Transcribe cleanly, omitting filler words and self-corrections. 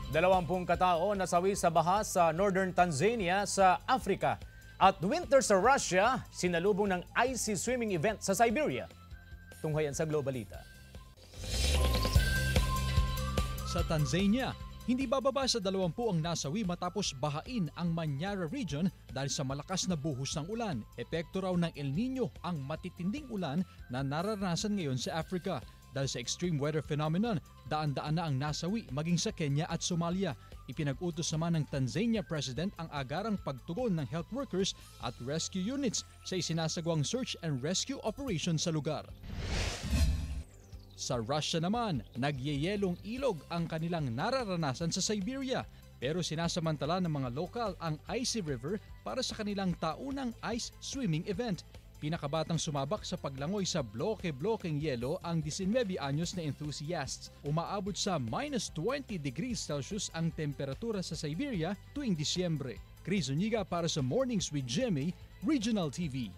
20 katao nasawi sa baha sa northern Tanzania sa Africa. At winter sa Russia, sinalubong ng icy swimming event sa Siberia. Tunghayan sa Globalita. Sa Tanzania, hindi bababa sa 20 ang nasawi matapos bahain ang Manyara region dahil sa malakas na buhos ng ulan. Epekto raw ng El Nino ang matitinding ulan na nararanasan ngayon sa Africa. Dahil sa extreme weather phenomenon, daan-daan na ang nasawi maging sa Kenya at Somalia. Ipinag-utos naman ng Tanzania President ang agarang pagtugon ng health workers at rescue units sa isinasagawang search and rescue operation sa lugar. Sa Russia naman, nagyeyelong ilog ang kanilang nararanasan sa Siberia. Pero sinasamantala ng mga lokal ang icy river para sa kanilang taunang ice swimming event. Pinakabatang sumabak sa paglangoy sa bloke-blokeng yelo ang 19 anyos na enthusiasts. Umaabot sa minus 20 degrees Celsius ang temperatura sa Siberia tuwing Disyembre. Chris Zuniga para sa Mornings with Jimmy, Regional TV.